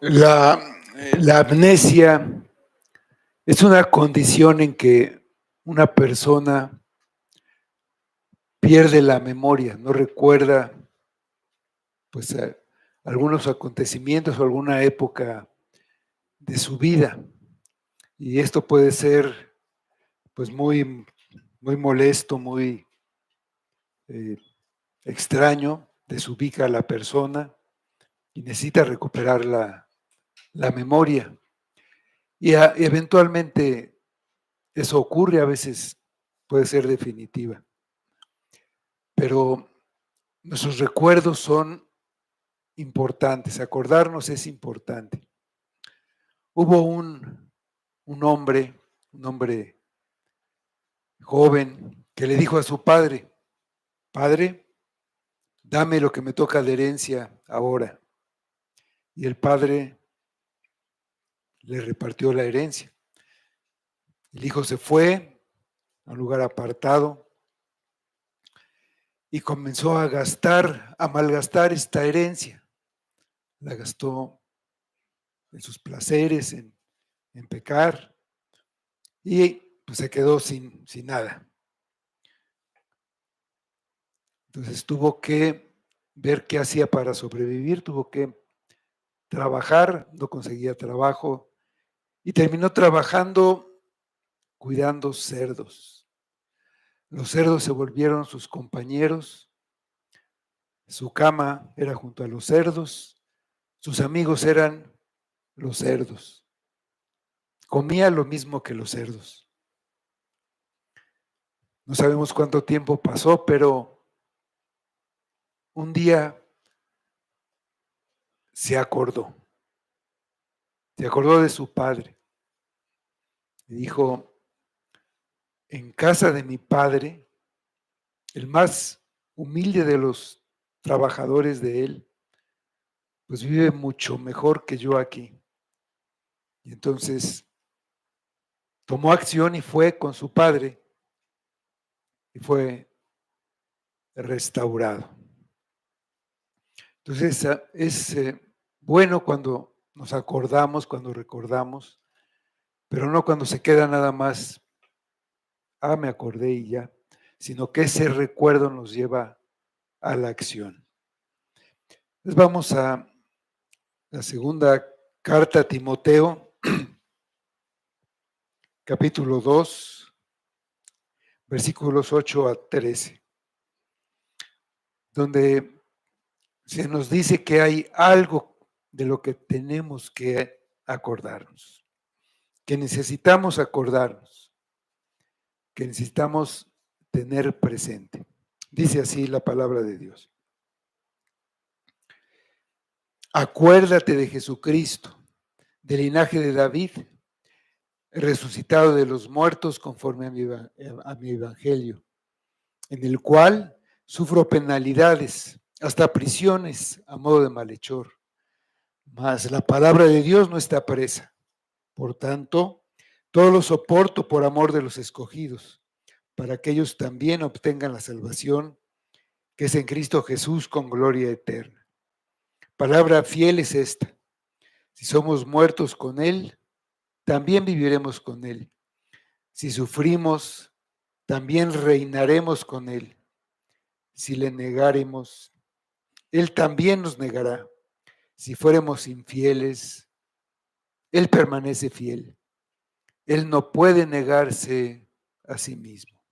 La, la amnesia es una condición en que una persona pierde la memoria, no recuerda pues algunos acontecimientos o alguna época de su vida. Y esto puede ser pues muy molesto, muy eh, extraño, desubica a la persona y necesita recuperar la memoria. Y eventualmente eso ocurre, a veces puede ser definitiva, pero nuestros recuerdos son importantes, acordarnos es importante. Hubo un hombre joven que le dijo a su padre: Padre, dame lo que me toca de herencia ahora. Y el padre le repartió la herencia. El hijo se fue a un lugar apartado y comenzó a malgastar esta herencia. La gastó en sus placeres, en pecar, y pues se quedó sin nada. Entonces tuvo que ver qué hacía para sobrevivir, tuvo que trabajar, no conseguía trabajo y terminó trabajando cuidando cerdos. Los cerdos se volvieron sus compañeros, su cama era junto a los cerdos, sus amigos eran los cerdos. Comía lo mismo que los cerdos. No sabemos cuánto tiempo pasó, pero un día se acordó de su padre y dijo: en casa de mi padre, el más humilde de los trabajadores de él, pues vive mucho mejor que yo aquí. Y entonces tomó acción y fue con su padre y fue restaurado. Entonces es bueno cuando nos acordamos, cuando recordamos, pero no cuando se queda nada más, me acordé y ya, sino que ese recuerdo nos lleva a la acción. Entonces vamos a la segunda carta a Timoteo, capítulo 2, versículos 8 a 13, donde se nos dice que hay algo de lo que tenemos que acordarnos, que necesitamos acordarnos, que necesitamos tener presente. Dice así la palabra de Dios: acuérdate de Jesucristo, del linaje de David, resucitado de los muertos conforme a mi evangelio, en el cual sufro penalidades, hasta prisiones a modo de malhechor. Mas la palabra de Dios no está presa. Por tanto, todo lo soporto por amor de los escogidos, para que ellos también obtengan la salvación que es en Cristo Jesús con gloria eterna. Palabra fiel es esta: si somos muertos con Él, también viviremos con Él. Si sufrimos, también reinaremos con Él. Si le negáremos, Él también nos negará. Si fuéramos infieles, Él permanece fiel. Él no puede negarse a sí mismo.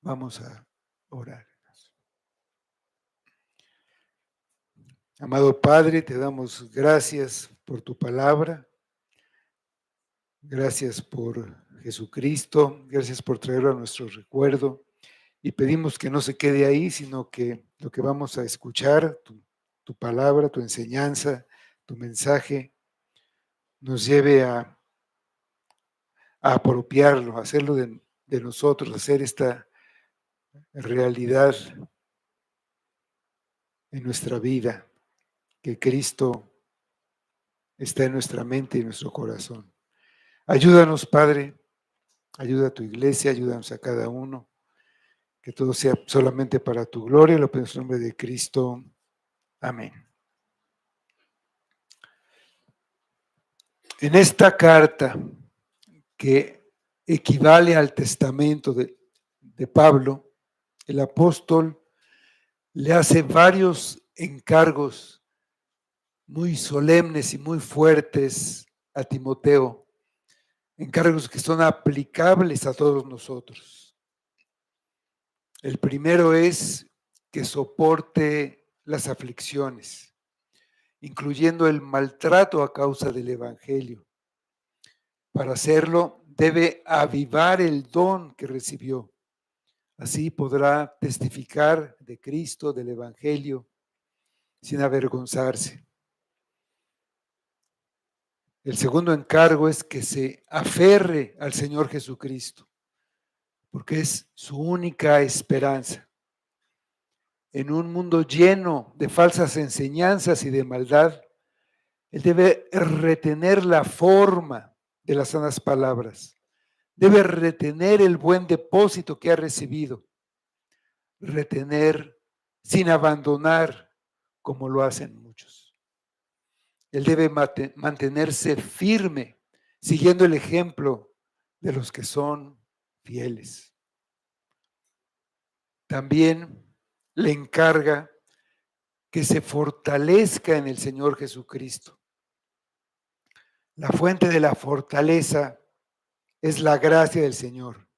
Vamos a orar. Amado Padre, te damos gracias por tu palabra. Gracias por Jesucristo. Gracias por traerlo a nuestro recuerdo. Y pedimos que no se quede ahí, sino que lo que vamos a escuchar, tu palabra, tu enseñanza, tu mensaje, nos lleve a apropiarlo, a hacerlo de nosotros, hacer esta realidad en nuestra vida, que Cristo está en nuestra mente y en nuestro corazón. Ayúdanos, Padre, ayuda a tu iglesia, ayúdanos a cada uno, que todo sea solamente para tu gloria, lo pedimos en el nombre de Cristo. Amén. En esta carta, que equivale al testamento de Pablo, el apóstol le hace varios encargos muy solemnes y muy fuertes a Timoteo, encargos que son aplicables a todos nosotros. El primero es que soporte las aflicciones, incluyendo el maltrato a causa del Evangelio. Para hacerlo, debe avivar el don que recibió. Así podrá testificar de Cristo, del Evangelio, sin avergonzarse. El segundo encargo es que se aferre al Señor Jesucristo, porque es su única esperanza. En un mundo lleno de falsas enseñanzas y de maldad, él debe retener la forma de las sanas palabras, debe retener el buen depósito que ha recibido, retener sin abandonar como lo hacen muchos. Él debe mantenerse firme, siguiendo el ejemplo de los que son fieles. También le encarga que se fortalezca en el Señor Jesucristo. La fuente de la fortaleza es la gracia del Señor.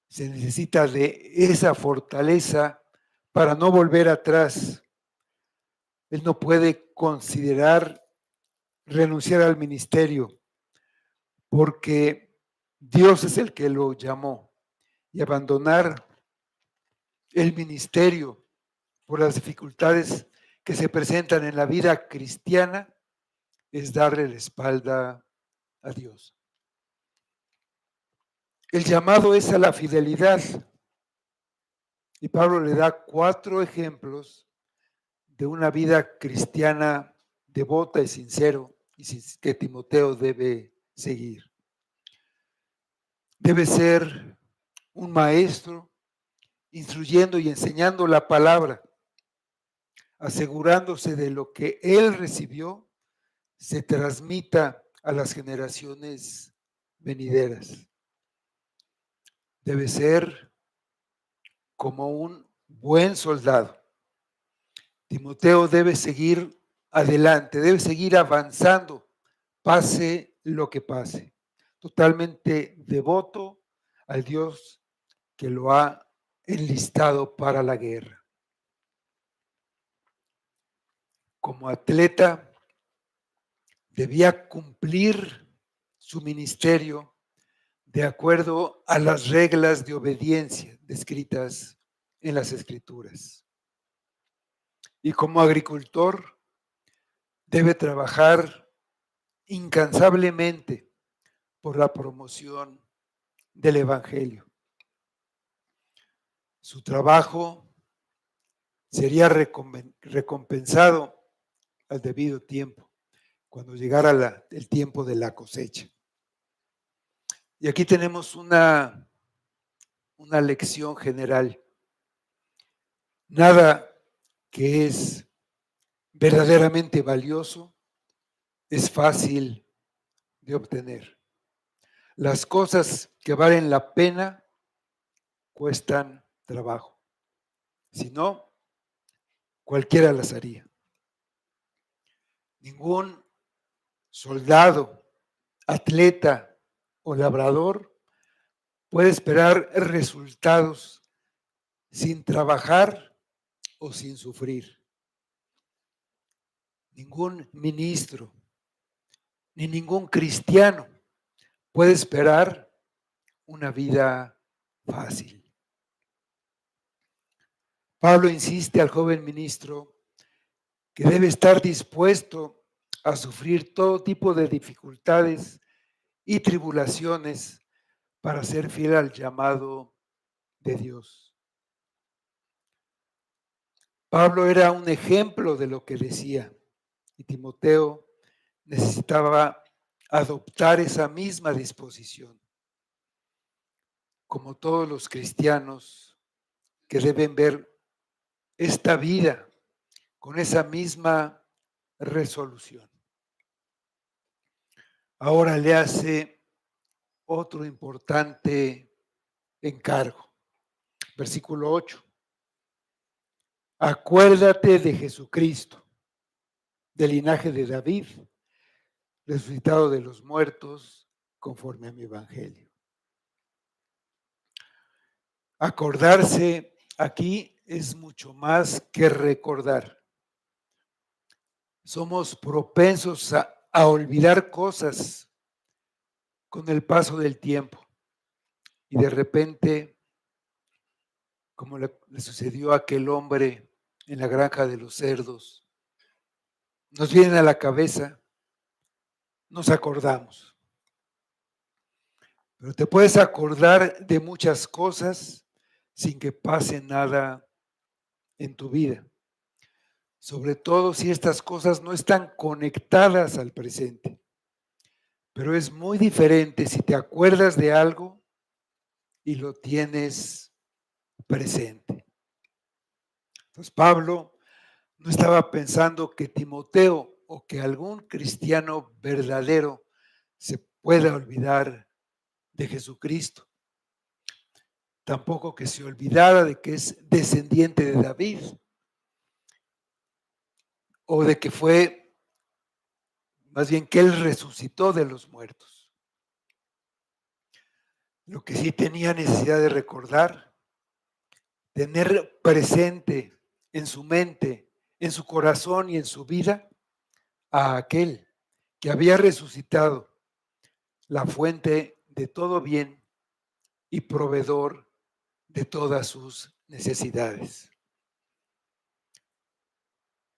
Se necesita de esa fortaleza para no volver atrás. Él no puede considerar renunciar al ministerio porque Dios es el que lo llamó, y abandonar el ministerio por las dificultades que se presentan en la vida cristiana es darle la espalda a Dios. El llamado es a la fidelidad, y Pablo le da 4 ejemplos de una vida cristiana devota y sincero y que Timoteo debe seguir. Debe ser un maestro instruyendo y enseñando la palabra, asegurándose de lo que él recibió se transmita a las generaciones venideras. Debe ser como un buen soldado. Timoteo debe seguir adelante, debe seguir avanzando, pase lo que pase. Totalmente devoto al Dios que lo ha enlistado para la guerra. Como atleta, debía cumplir su ministerio de acuerdo a las reglas de obediencia descritas en las Escrituras. Y como agricultor, debe trabajar incansablemente por la promoción del Evangelio. Su trabajo sería recompensado al debido tiempo, cuando llegara el tiempo de la cosecha. Y aquí tenemos una lección general. Nada que es verdaderamente valioso es fácil de obtener. Las cosas que valen la pena cuestan trabajo. Si no, cualquiera las haría. Ningún soldado, atleta o labrador puede esperar resultados sin trabajar o sin sufrir. Ningún ministro ni ningún cristiano puede esperar una vida fácil. Pablo insiste al joven ministro que debe estar dispuesto a sufrir todo tipo de dificultades y tribulaciones para ser fiel al llamado de Dios. Pablo era un ejemplo de lo que decía, y Timoteo necesitaba adoptar esa misma disposición, como todos los cristianos que deben ver esta vida con esa misma resolución. ahora le hace otro importante encargo. Versículo 8. Acuérdate de Jesucristo, del linaje de David, resucitado de los muertos, conforme a mi evangelio. Acordarse aquí es mucho más que recordar. Somos propensos a olvidar cosas con el paso del tiempo. Y de repente, como le sucedió a aquel hombre en la granja de los cerdos, nos vienen a la cabeza, nos acordamos. Pero te puedes acordar de muchas cosas sin que pase nada en tu vida. Sobre todo si estas cosas no están conectadas al presente. Pero es muy diferente si te acuerdas de algo y lo tienes presente. Entonces Pablo no estaba pensando que Timoteo o que algún cristiano verdadero se pueda olvidar de Jesucristo. Tampoco que se olvidara de que es descendiente de David o de que fue, más bien que él resucitó de los muertos. Lo que sí tenía necesidad de recordar, tener presente en su mente, en su corazón y en su vida a aquel que había resucitado, la fuente de todo bien y proveedor de todas sus necesidades.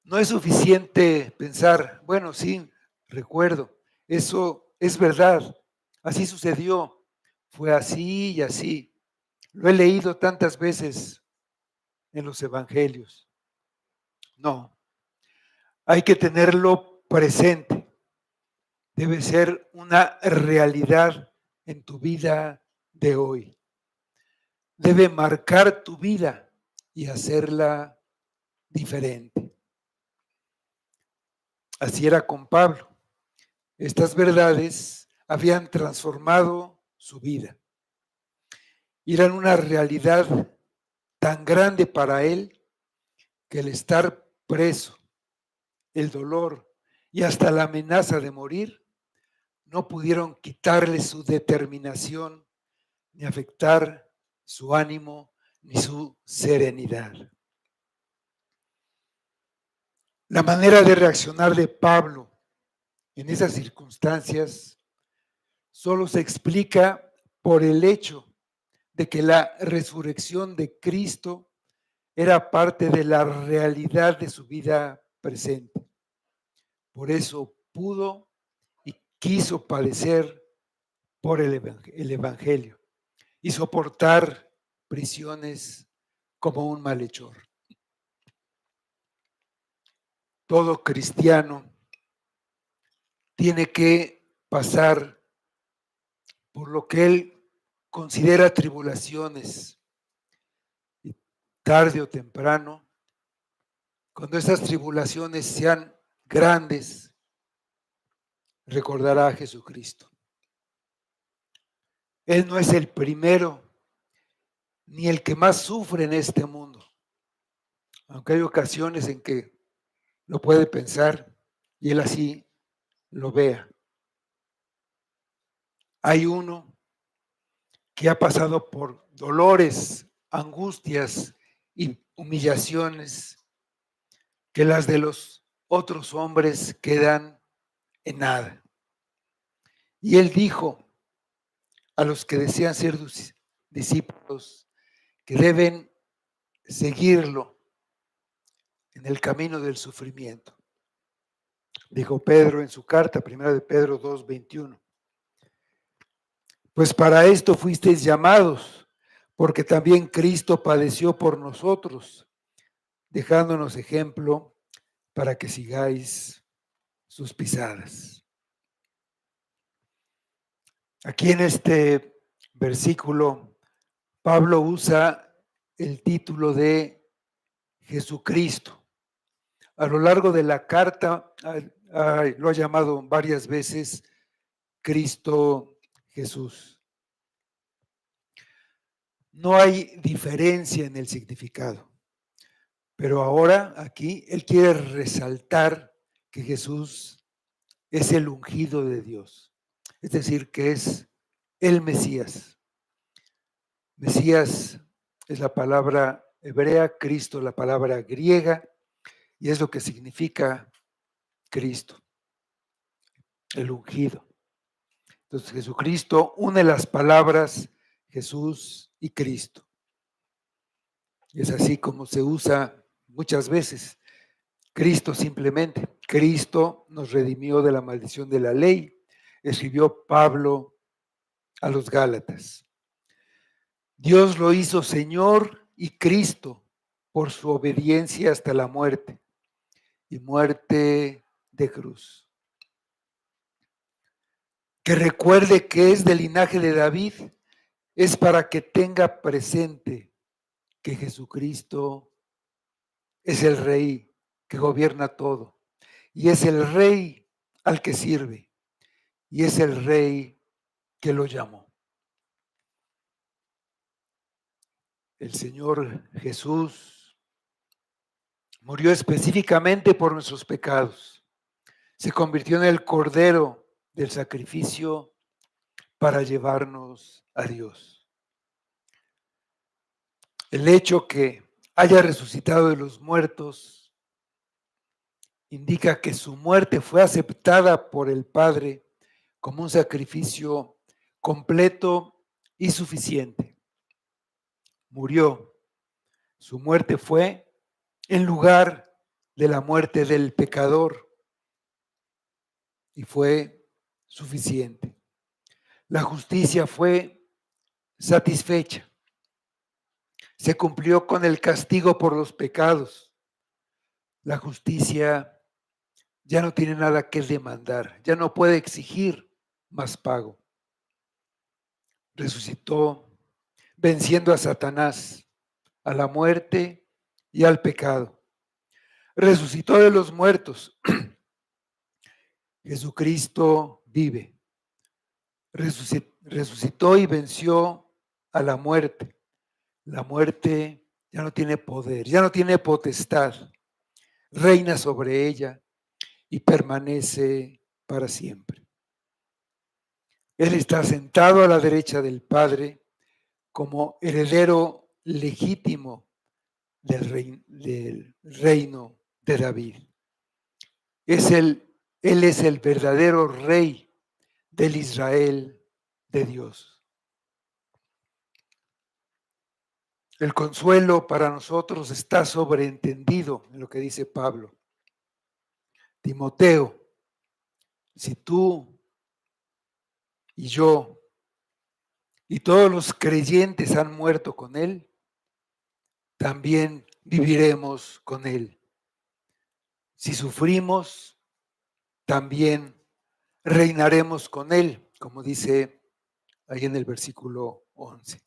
No es suficiente pensar, bueno, sí, recuerdo, eso es verdad, así sucedió, fue así y así. Lo he leído tantas veces en los evangelios. No, hay que tenerlo presente. Debe ser una realidad en tu vida de hoy. Debe marcar tu vida y hacerla diferente. Así era con Pablo. Estas verdades habían transformado su vida. Y eran una realidad tan grande para él que el estar preso, el dolor y hasta la amenaza de morir no pudieron quitarle su determinación ni afectar su ánimo ni su serenidad. La manera de reaccionar de Pablo en esas circunstancias solo se explica por el hecho de que la resurrección de Cristo era parte de la realidad de su vida presente. Por eso pudo y quiso padecer por el Evangelio y soportar prisiones como un malhechor. Todo cristiano tiene que pasar por lo que él considera tribulaciones. Y tarde o temprano, cuando esas tribulaciones sean grandes, recordará a Jesucristo. Él no es el primero ni el que más sufre en este mundo, aunque hay ocasiones en que lo puede pensar y él así lo vea. Hay uno que ha pasado por dolores, angustias y humillaciones que las de los otros hombres quedan en nada. Y él dijo a los que desean ser discípulos que deben seguirlo en el camino del sufrimiento. Dijo Pedro en su carta, 1 de Pedro 2:21. Pues para esto fuisteis llamados, porque también Cristo padeció por nosotros, dejándonos ejemplo para que sigáis sus pisadas. Aquí en este versículo, Pablo usa el título de Jesucristo. A lo largo de la carta lo ha llamado varias veces Cristo Jesús. No hay diferencia en el significado, pero ahora aquí Él quiere resaltar que Jesús es el ungido de Dios, es decir, que es el Mesías. Mesías es la palabra hebrea, Cristo la palabra griega, y es lo que significa Cristo, el ungido. Entonces Jesucristo une las palabras Jesús y Cristo. Y es así como se usa muchas veces. Cristo simplemente. Cristo nos redimió de la maldición de la ley, escribió Pablo a los Gálatas. Dios lo hizo Señor y Cristo por su obediencia hasta la muerte y muerte de cruz. Que recuerde que es del linaje de David, es para que tenga presente que Jesucristo es el Rey que gobierna todo y es el Rey al que sirve y es el Rey que lo llamó. El Señor Jesús murió específicamente por nuestros pecados. Se convirtió en el Cordero del sacrificio para llevarnos a Dios. El hecho que haya resucitado de los muertos indica que su muerte fue aceptada por el Padre como un sacrificio completo y suficiente. Murió. Su muerte fue en lugar de la muerte del pecador y fue suficiente. La justicia fue satisfecha. Se cumplió con el castigo por los pecados. La justicia ya no tiene nada que demandar, ya no puede exigir más pago. Resucitó venciendo a Satanás, a la muerte y al pecado. Resucitó de los muertos. Jesucristo vive. Resucitó y venció a la muerte. La muerte ya no tiene poder, ya no tiene potestad. Reina sobre ella y permanece para siempre. Él está sentado a la derecha del Padre como heredero legítimo del reino de David. Él es el verdadero rey del Israel de Dios. El consuelo para nosotros está sobreentendido en lo que dice Pablo. Timoteo, si tú y yo y todos los creyentes han muerto con él, también viviremos con él. Si sufrimos, también reinaremos con él, como dice ahí en el versículo 11.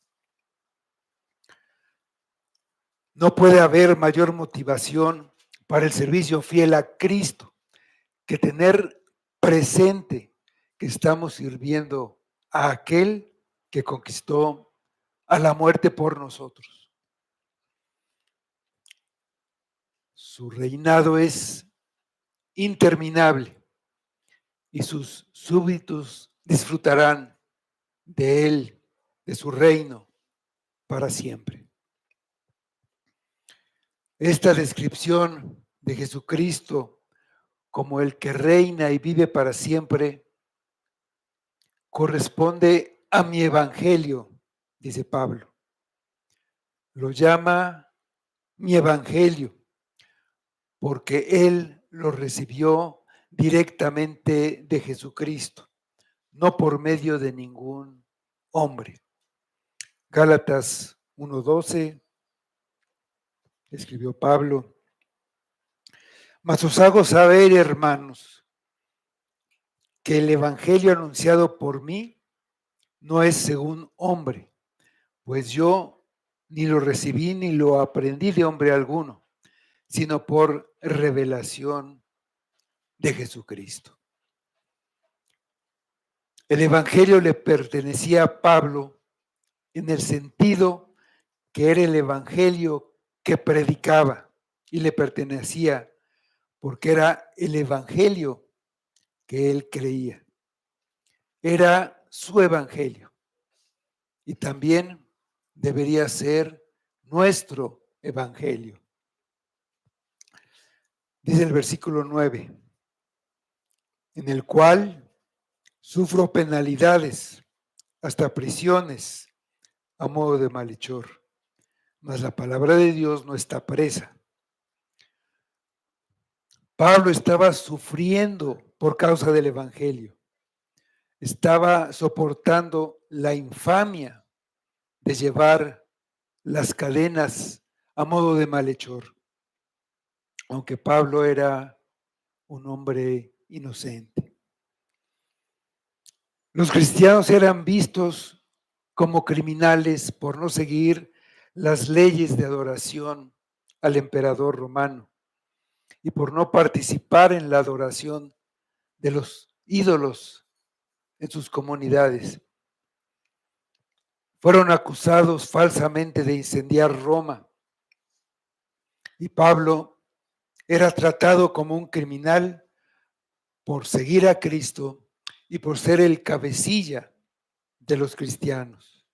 No puede haber mayor motivación para el servicio fiel a Cristo que tener presente que estamos sirviendo a aquel que conquistó a la muerte por nosotros. Su reinado es interminable y sus súbditos disfrutarán de él, de su reino, para siempre. Esta descripción de Jesucristo como el que reina y vive para siempre corresponde a mi evangelio, dice Pablo. Lo llama mi evangelio porque él lo recibió directamente de Jesucristo, no por medio de ningún hombre. Gálatas 1:12, escribió Pablo. Mas os hago saber, hermanos, que el evangelio anunciado por mí no es según hombre, pues yo ni lo recibí ni lo aprendí de hombre alguno, sino por revelación de Jesucristo. El evangelio le pertenecía a Pablo en el sentido que era el evangelio que predicaba y le pertenecía porque era el evangelio que él creía. Era su evangelio y también debería ser nuestro evangelio. Dice el versículo 9, en el cual sufro penalidades, hasta prisiones, a modo de malhechor, mas la palabra de Dios no está presa. Pablo estaba sufriendo por causa del evangelio. Estaba soportando la infamia de llevar las cadenas a modo de malhechor, aunque Pablo era un hombre inocente. Los cristianos eran vistos como criminales por no seguir las leyes de adoración al emperador romano y por no participar en la adoración de los ídolos en sus comunidades. Fueron acusados falsamente de incendiar Roma y Pablo era tratado como un criminal por seguir a Cristo y por ser el cabecilla de los cristianos.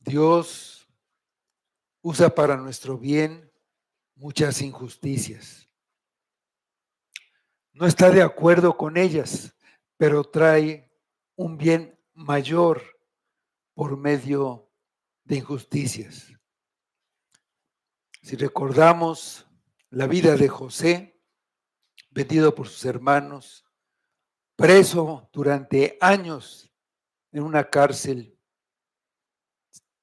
Dios usa para nuestro bien muchas injusticias. No está de acuerdo con ellas, pero trae un bien mayor por medio de injusticias. Si recordamos la vida de José, vendido por sus hermanos, preso durante años en una cárcel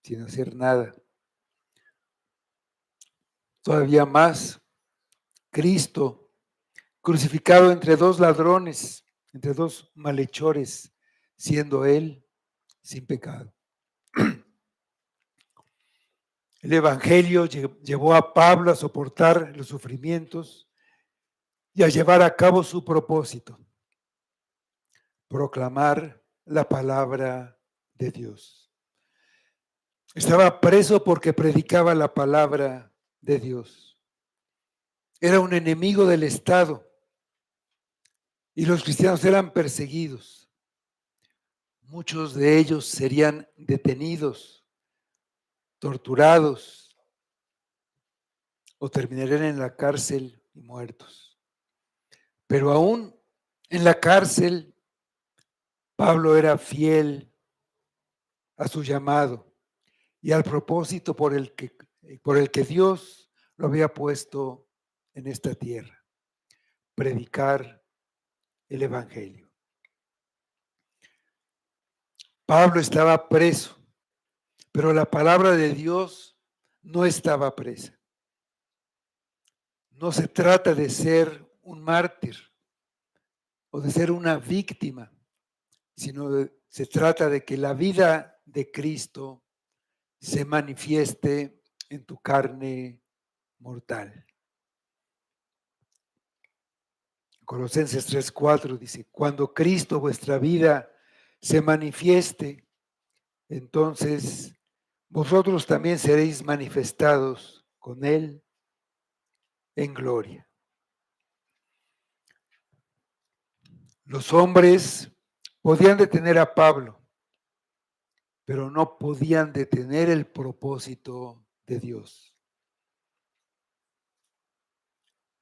sin hacer nada. Todavía más, Cristo crucificado entre dos ladrones, entre dos malhechores, siendo él sin pecado. El Evangelio llevó a Pablo a soportar los sufrimientos y a llevar a cabo su propósito, proclamar la palabra de Dios. Estaba preso porque predicaba la palabra de Dios. Era un enemigo del Estado y los cristianos eran perseguidos. Muchos de ellos serían detenidos, torturados o terminarían en la cárcel y muertos. Pero aún en la cárcel, Pablo era fiel a su llamado y al propósito por el que Dios lo había puesto en esta tierra, predicar el Evangelio. Pablo estaba preso, pero la palabra de Dios no estaba presa. No se trata de ser un mártir o de ser una víctima, sino se trata de que la vida de Cristo se manifieste en tu carne mortal. Colosenses 3:4 dice, cuando Cristo vuestra vida se manifieste, entonces vosotros también seréis manifestados con Él en gloria. Los hombres podían detener a Pablo, pero no podían detener el propósito de Dios.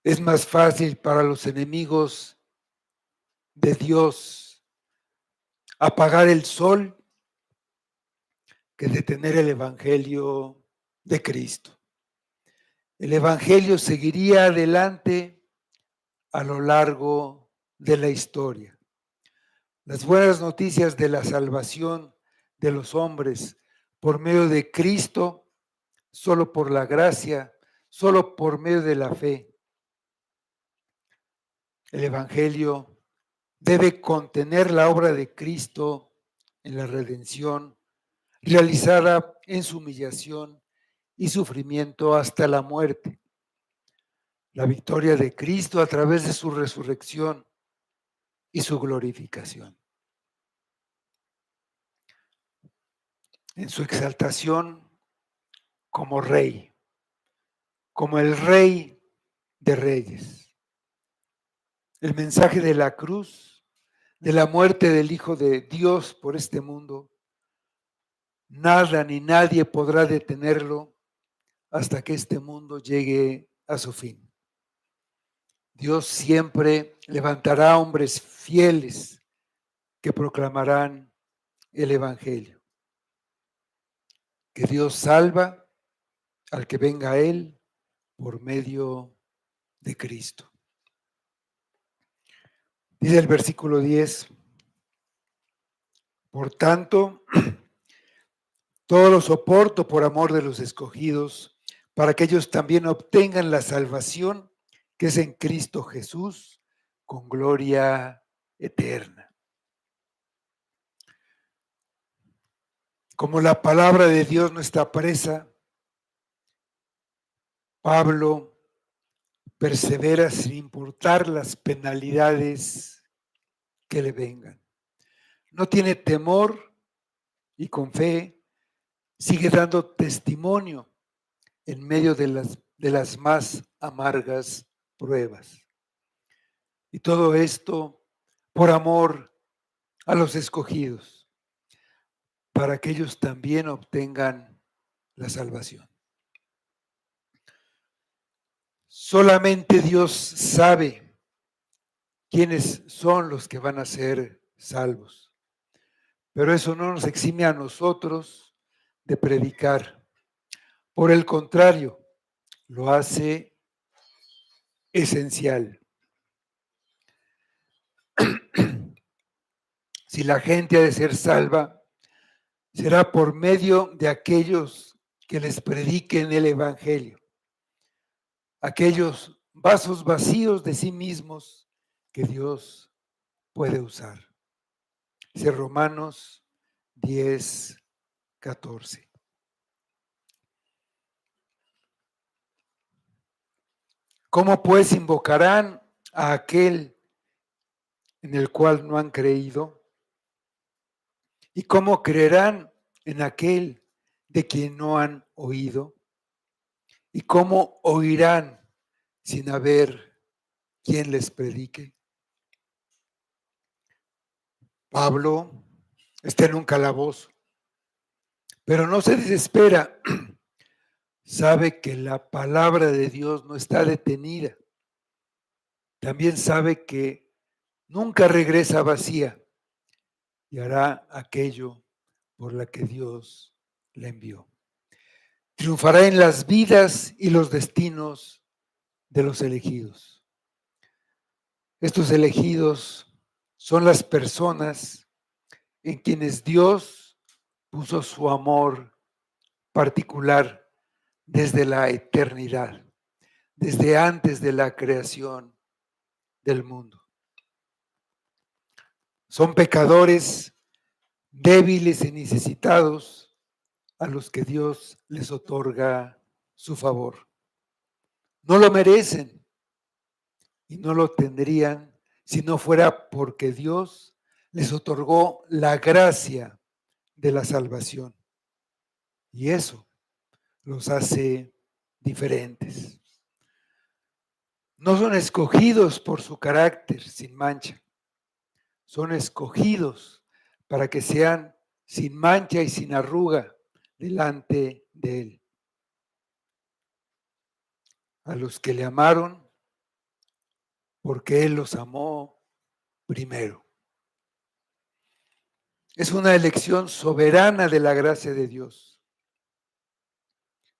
Es más fácil para los enemigos de Dios apagar el sol que detener el evangelio de Cristo. El evangelio seguiría adelante a lo largo de la historia. Las buenas noticias de la salvación de los hombres por medio de Cristo, solo por la gracia, solo por medio de la fe. El evangelio debe contener la obra de Cristo en la redención realizada en su humillación y sufrimiento hasta la muerte. La victoria de Cristo a través de su resurrección y su glorificación. En su exaltación como rey, como el rey de reyes. El mensaje de la cruz, de la muerte del Hijo de Dios por este mundo, nada ni nadie podrá detenerlo hasta que este mundo llegue a su fin. Dios siempre levantará hombres fieles que proclamarán el Evangelio. Que Dios salva al que venga a Él por medio de Cristo. Dice el versículo 10, por tanto, todo lo soporto por amor de los escogidos, para que ellos también obtengan la salvación que es en Cristo Jesús, con gloria eterna. Como la palabra de Dios no está presa, Pablo persevera sin importar las penalidades que le vengan. No tiene temor y con fe sigue dando testimonio en medio de las más amargas pruebas. Y todo esto por amor a los escogidos, para que ellos también obtengan la salvación. Solamente Dios sabe quiénes son los que van a ser salvos. Pero eso no nos exime a nosotros de predicar. Por el contrario, lo hace esencial. Si la gente ha de ser salva, será por medio de aquellos que les prediquen el Evangelio, aquellos vasos vacíos de sí mismos que Dios puede usar. Dice Romanos 10, 14. ¿Cómo pues invocarán a aquel en el cual no han creído? ¿Y cómo creerán en aquel de quien no han oído? ¿Y cómo oirán sin haber quien les predique? Pablo está en un calabozo, pero no se desespera. Sabe que la palabra de Dios no está detenida. También sabe que nunca regresa vacía y hará aquello por la que Dios le envió. Triunfará en las vidas y los destinos de los elegidos. Estos elegidos son las personas en quienes Dios puso su amor particular desde la eternidad, desde antes de la creación del mundo. Son pecadores débiles y necesitados a los que Dios les otorga su favor. No lo merecen y no lo tendrían si no fuera porque Dios les otorgó la gracia de la salvación. Y eso los hace diferentes. No son escogidos por su carácter sin mancha. Son escogidos para que sean sin mancha y sin arruga delante de Él. A los que le amaron, porque Él los amó primero. Es una elección soberana de la gracia de Dios.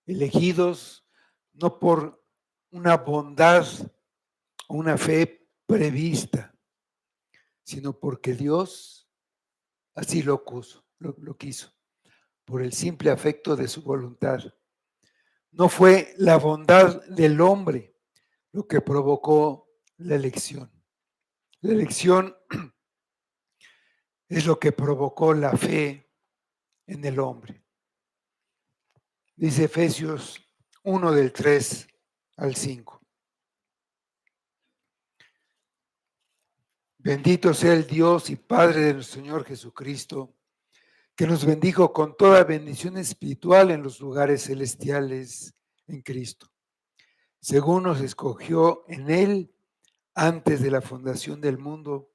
Elegidos no por una bondad o una fe prevista, sino porque Dios así lo quiso, por el simple afecto de su voluntad. No fue la bondad del hombre lo que provocó la elección. La elección es lo que provocó la fe en el hombre. Dice Efesios 1 del 3 al 5. Bendito sea el Dios y Padre de nuestro Señor Jesucristo, que nos bendijo con toda bendición espiritual en los lugares celestiales en Cristo, según nos escogió en Él antes de la fundación del mundo,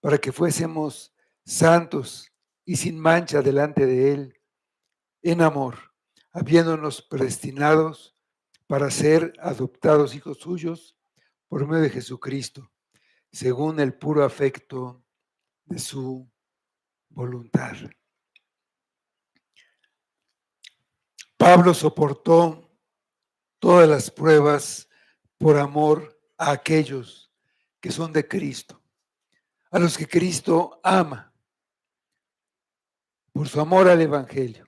para que fuésemos santos y sin mancha delante de Él, en amor, habiéndonos predestinados para ser adoptados hijos suyos por medio de Jesucristo, según el puro afecto de su voluntad. Pablo soportó todas las pruebas por amor a aquellos que son de Cristo, a los que Cristo ama, por su amor al Evangelio.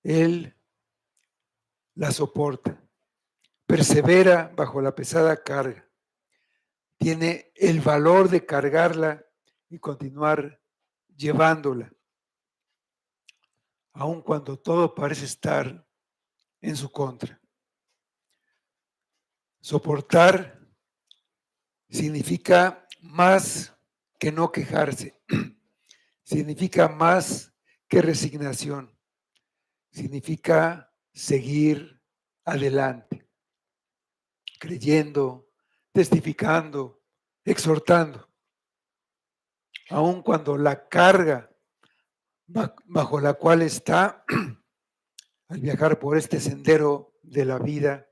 Él la soporta, persevera bajo la pesada carga, tiene el valor de cargarla y continuar llevándola, aun cuando todo parece estar en su contra. Soportar significa más que no quejarse, significa más que resignación, significa seguir adelante, creyendo, testificando, exhortando, aun cuando la carga bajo la cual está al viajar por este sendero de la vida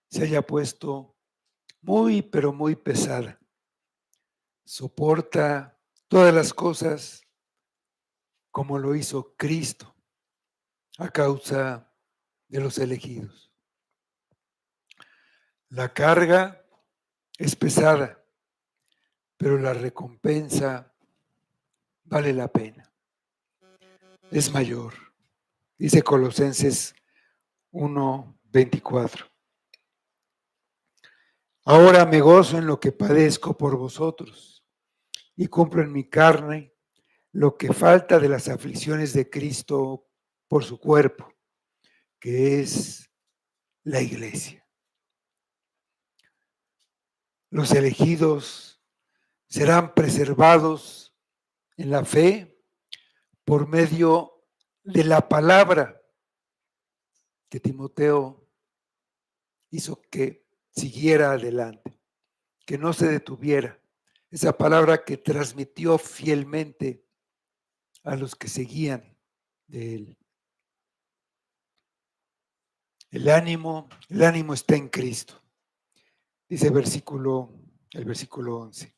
se haya puesto muy, pero muy pesada. Soporta todas las cosas como lo hizo Cristo a causa de los elegidos. La carga es pesada, pero la recompensa vale la pena. Es mayor. Dice Colosenses 1:24. Ahora me gozo en lo que padezco por vosotros y cumplo en mi carne lo que falta de las aflicciones de Cristo por su cuerpo, que es la iglesia. Los elegidos serán preservados en la fe por medio de la palabra que Timoteo hizo que siguiera adelante, que no se detuviera. Esa palabra que transmitió fielmente a los que seguían de él. El ánimo está en Cristo. Dice el versículo 11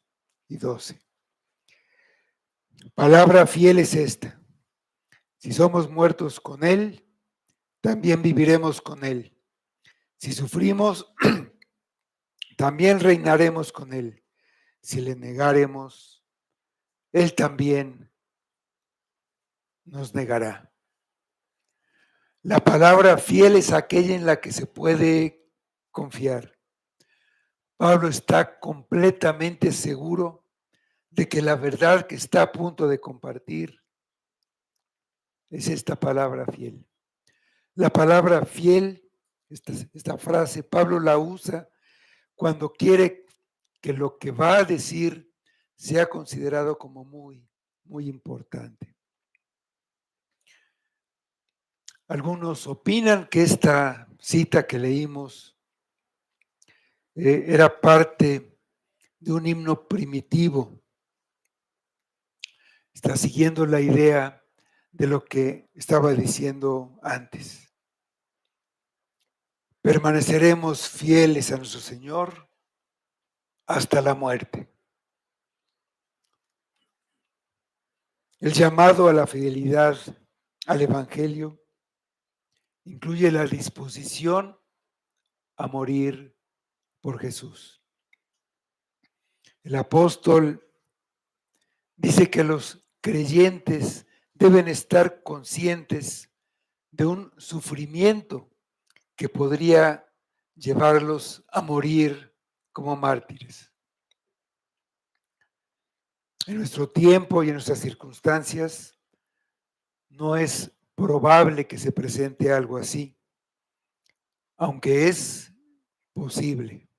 y 12. Palabra fiel es esta. Si somos muertos con Él, también viviremos con Él. Si sufrimos, también reinaremos con Él. Si le negaremos, Él también nos negará. La palabra fiel es aquella en la que se puede confiar. Pablo está completamente seguro de que la verdad que está a punto de compartir es esta palabra fiel. La palabra fiel, esta frase, Pablo la usa cuando quiere que lo que va a decir sea considerado como muy, muy importante. Algunos opinan que esta cita que leímos era parte de un himno primitivo. Está siguiendo la idea de lo que estaba diciendo antes. Permaneceremos fieles a nuestro Señor hasta la muerte. El llamado a la fidelidad al Evangelio incluye la disposición a morir por Jesús. El apóstol dice que los creyentes deben estar conscientes de un sufrimiento que podría llevarlos a morir como mártires. En nuestro tiempo y en nuestras circunstancias no es probable que se presente algo así, aunque es posible.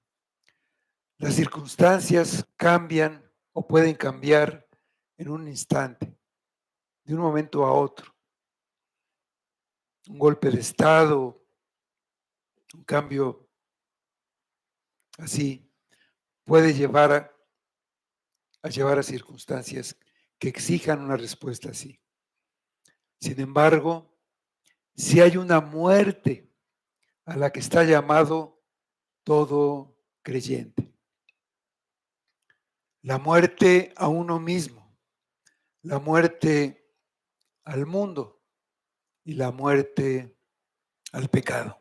Las circunstancias cambian o pueden cambiar en un instante, de un momento a otro. Un golpe de estado, un cambio así, puede llevar a llevar a circunstancias que exijan una respuesta así. Sin embargo, si hay una muerte a la que está llamado todo creyente, la muerte a uno mismo, la muerte al mundo y la muerte al pecado.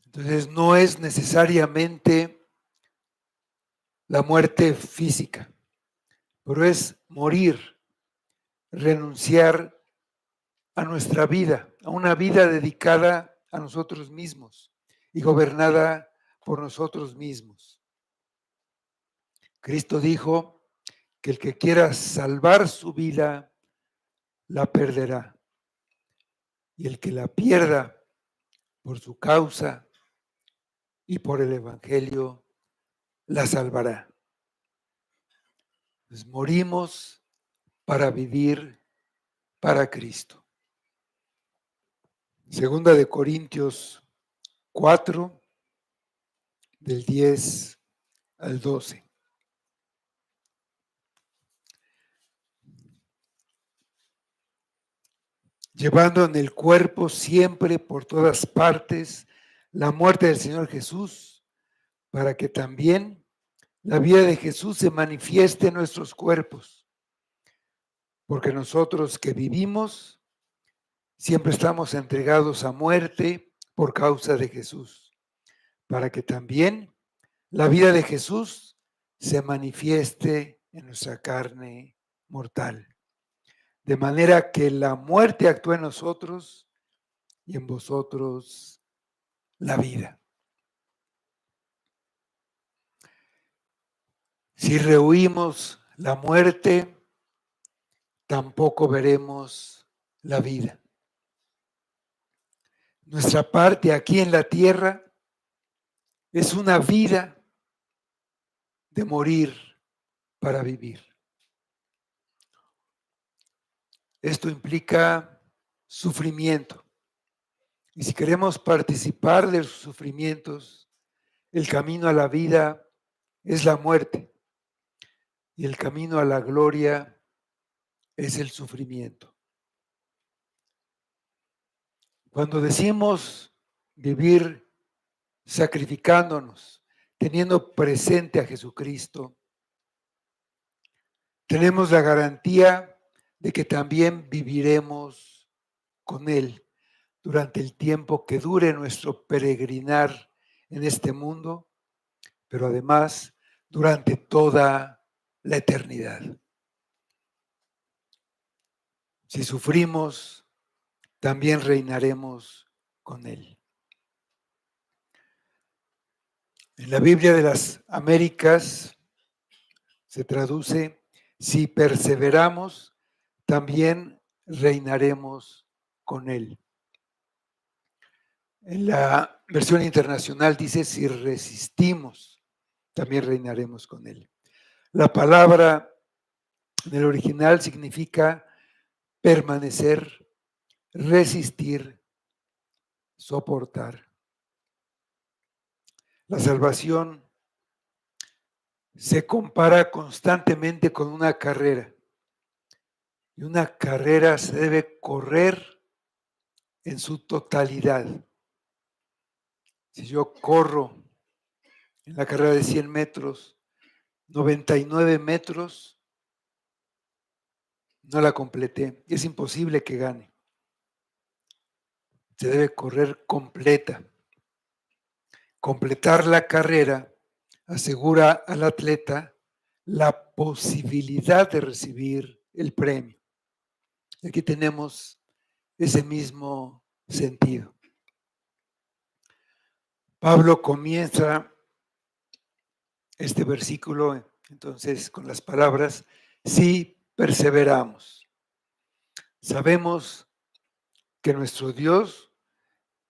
Entonces no es necesariamente la muerte física, pero es morir, renunciar a nuestra vida, a una vida dedicada a nosotros mismos y gobernada por nosotros mismos. Cristo dijo que el que quiera salvar su vida, la perderá. Y el que la pierda por su causa y por el Evangelio, la salvará. Pues morimos para vivir para Cristo. Segunda de Corintios 4, del 10 al 12. Llevando en el cuerpo siempre por todas partes la muerte del Señor Jesús, para que también la vida de Jesús se manifieste en nuestros cuerpos. Porque nosotros que vivimos, siempre estamos entregados a muerte por causa de Jesús, para que también la vida de Jesús se manifieste en nuestra carne mortal. De manera que la muerte actúa en nosotros y en vosotros la vida. Si rehuimos la muerte, tampoco veremos la vida. Nuestra parte aquí en la tierra es una vida de morir para vivir. Esto implica sufrimiento. Y si queremos participar de los sufrimientos, el camino a la vida es la muerte y el camino a la gloria es el sufrimiento. Cuando decimos vivir sacrificándonos, teniendo presente a Jesucristo, tenemos la garantía de que también viviremos con Él durante el tiempo que dure nuestro peregrinar en este mundo, pero además durante toda la eternidad. Si sufrimos, también reinaremos con Él. En la Biblia de las Américas se traduce: si perseveramos, también reinaremos con Él. En la versión internacional dice: si resistimos, también reinaremos con Él. La palabra en el original significa permanecer, resistir, soportar. La salvación se compara constantemente con una carrera. Y una carrera se debe correr en su totalidad. Si yo corro en la carrera de 100 metros, 99 metros, no la completé. Es imposible que gane. Se debe correr completa. Completar la carrera asegura al atleta la posibilidad de recibir el premio. Aquí tenemos ese mismo sentido. Pablo comienza este versículo entonces con las palabras: si perseveramos. Sabemos que nuestro Dios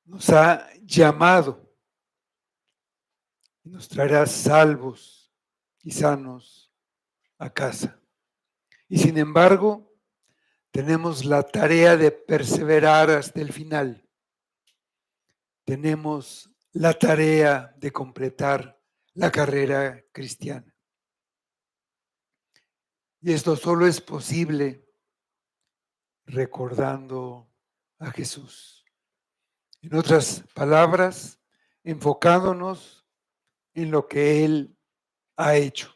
nos ha llamado y nos traerá salvos y sanos a casa. Y sin embargo, tenemos la tarea de perseverar hasta el final. Tenemos la tarea de completar la carrera cristiana. Y esto solo es posible recordando a Jesús. En otras palabras, enfocándonos en lo que Él ha hecho.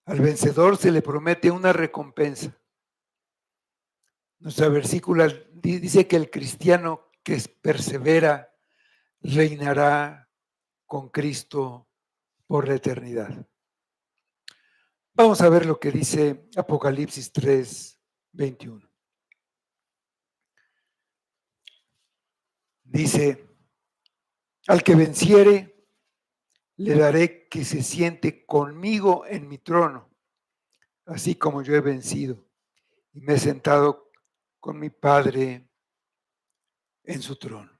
Al vencedor se le promete una recompensa. Nuestra versícula dice que el cristiano que persevera reinará con Cristo por la eternidad. Vamos a ver lo que dice Apocalipsis 3:21. Dice, al que venciere, le daré que se siente conmigo en mi trono, así como yo he vencido y me he sentado con mi Padre en su trono.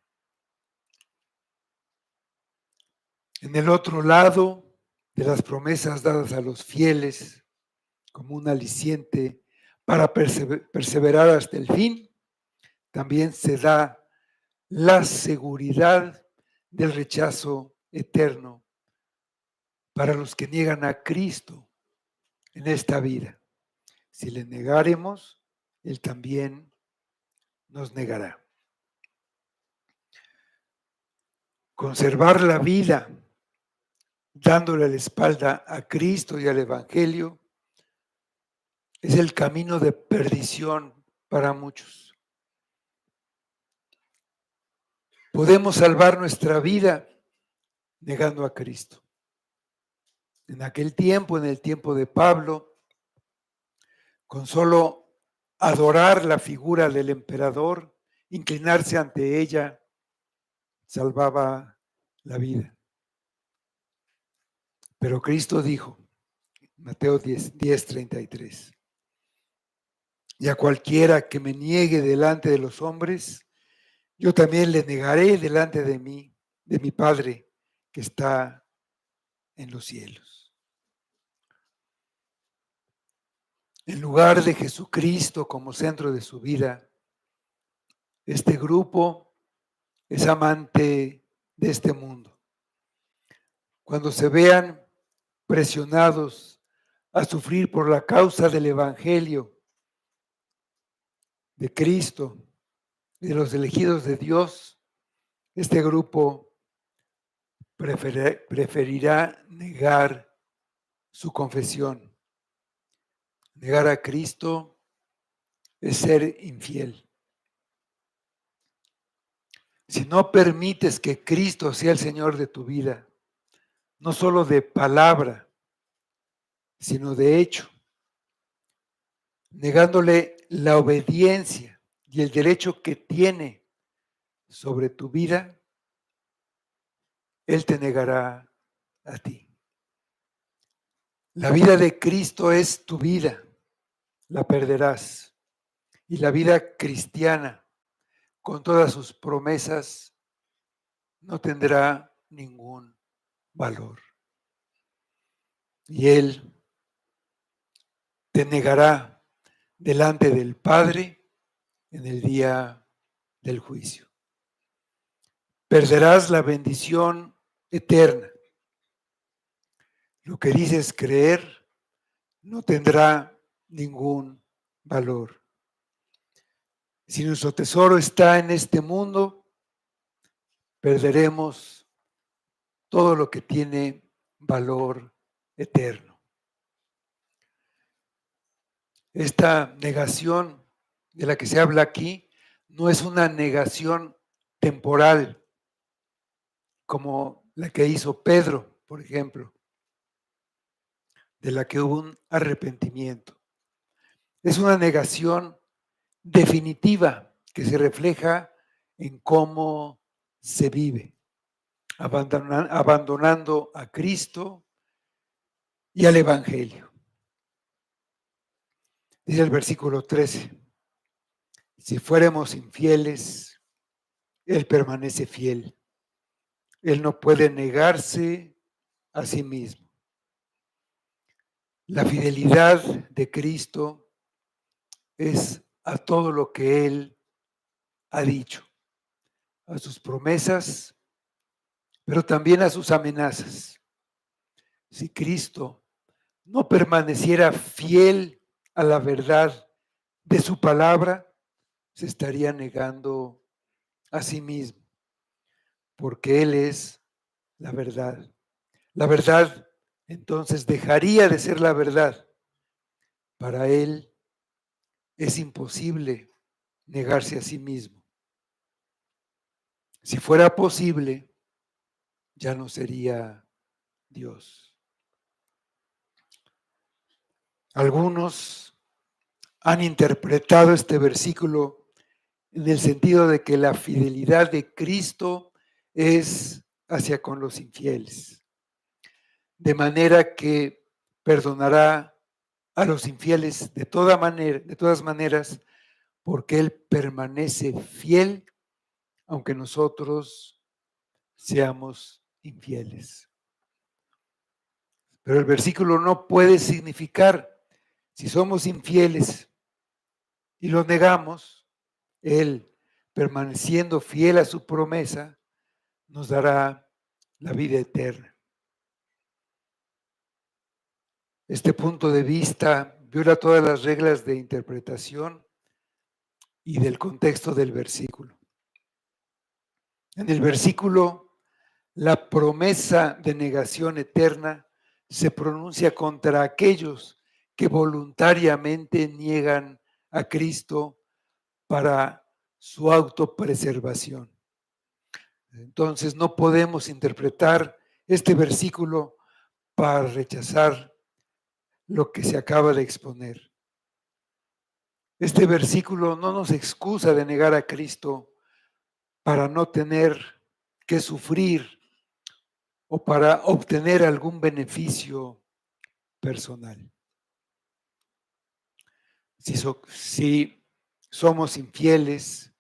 En el otro lado de las promesas dadas a los fieles como un aliciente para perseverar hasta el fin, también se da la seguridad del rechazo eterno para los que niegan a Cristo en esta vida. Si le negáremos, Él también nos negará. Conservar la vida dándole la espalda a Cristo y al Evangelio es el camino de perdición para muchos. Podemos salvar nuestra vida negando a Cristo. En aquel tiempo, en el tiempo de Pablo, con solo adorar la figura del emperador, inclinarse ante ella, salvaba la vida. Pero Cristo dijo, Mateo 10:33, y a cualquiera que me niegue delante de los hombres, yo también le negaré delante de mí, de mi Padre que está en los cielos. En lugar de Jesucristo como centro de su vida, este grupo es amante de este mundo. Cuando se vean presionados a sufrir por la causa del Evangelio de Cristo y de los elegidos de Dios, este grupo preferirá negar su confesión. Negar a Cristo es ser infiel. Si no permites que Cristo sea el Señor de tu vida, no solo de palabra, sino de hecho, negándole la obediencia y el derecho que tiene sobre tu vida, Él te negará a ti. La vida de Cristo es tu vida, la perderás. Y la vida cristiana, con todas sus promesas, no tendrá ningún valor. Y Él te negará delante del Padre en el día del juicio. Perderás la bendición eterna. Lo que dices creer no tendrá ningún valor. Si nuestro tesoro está en este mundo, perderemos todo lo que tiene valor eterno. Esta negación de la que se habla aquí no es una negación temporal, como la que hizo Pedro, por ejemplo, de la que hubo un arrepentimiento. Es una negación definitiva que se refleja en cómo se vive, abandonando a Cristo y al Evangelio. Dice el versículo 13, si fuéramos infieles, Él permanece fiel. Él no puede negarse a sí mismo. La fidelidad de Cristo es a todo lo que Él ha dicho, a sus promesas, pero también a sus amenazas. Si Cristo no permaneciera fiel a la verdad de su palabra, se estaría negando a sí mismo, porque Él es la verdad. La verdad entonces dejaría de ser la verdad. Para Él es imposible negarse a sí mismo. Si fuera posible, ya no sería Dios. Algunos han interpretado este versículo en el sentido de que la fidelidad de Cristo es hacia con los infieles, de manera que perdonará a los infieles de todas maneras, porque Él permanece fiel, aunque nosotros seamos infieles. Pero el versículo no puede significar, si somos infieles y lo negamos, Él, permaneciendo fiel a su promesa, nos dará la vida eterna. Este punto de vista viola todas las reglas de interpretación y del contexto del versículo. En el versículo, la promesa de negación eterna se pronuncia contra aquellos que voluntariamente niegan a Cristo para su autopreservación. Entonces no podemos interpretar este versículo para rechazar lo que se acaba de exponer. Este versículo no nos excusa de negar a Cristo para no tener que sufrir o para obtener algún beneficio personal. Si somos infieles,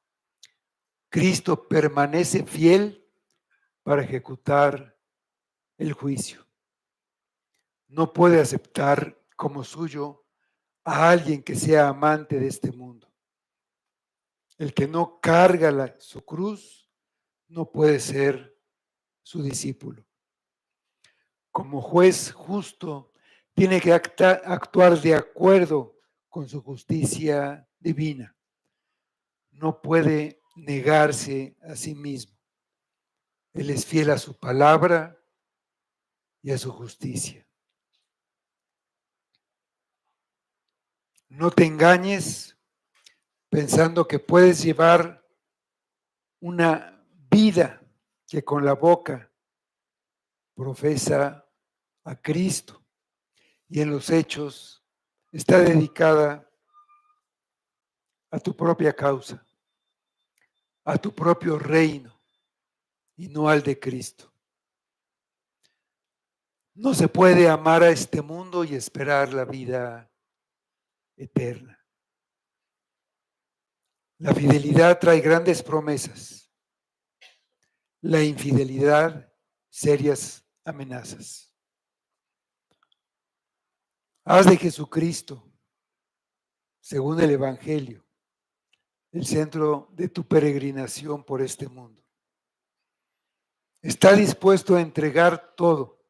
Cristo permanece fiel para ejecutar el juicio. No puede aceptar como suyo a alguien que sea amante de este mundo. El que no carga su cruz no puede ser su discípulo. Como juez justo, tiene que actuar de acuerdo con su justicia divina. No puede negarse a sí mismo. Él es fiel a su palabra y a su justicia. No te engañes pensando que puedes llevar una vida que con la boca profesa a Cristo y en los hechos está dedicada a tu propia causa, a tu propio reino y no al de Cristo. No se puede amar a este mundo y esperar la vida eterna. La fidelidad trae grandes promesas. La infidelidad, serias amenazas. Haz de Jesucristo, según el Evangelio, el centro de tu peregrinación por este mundo. Está dispuesto a entregar todo,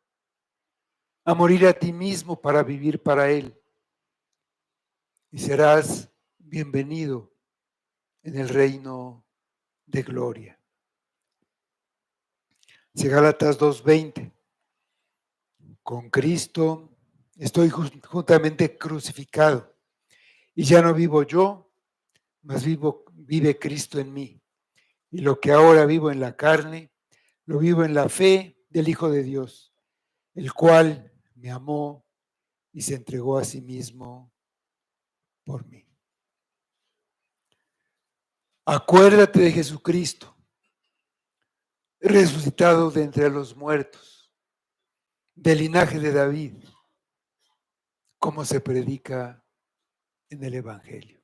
a morir a ti mismo para vivir para Él. Y serás bienvenido en el reino de gloria. Dice Gálatas 2:20. Con Cristo estoy juntamente crucificado y ya no vivo yo, mas vive Cristo en mí. Y lo que ahora vivo en la carne, lo vivo en la fe del Hijo de Dios, el cual me amó y se entregó a sí mismo por mí. Acuérdate de Jesucristo, resucitado de entre los muertos, del linaje de David, como se predica en el Evangelio.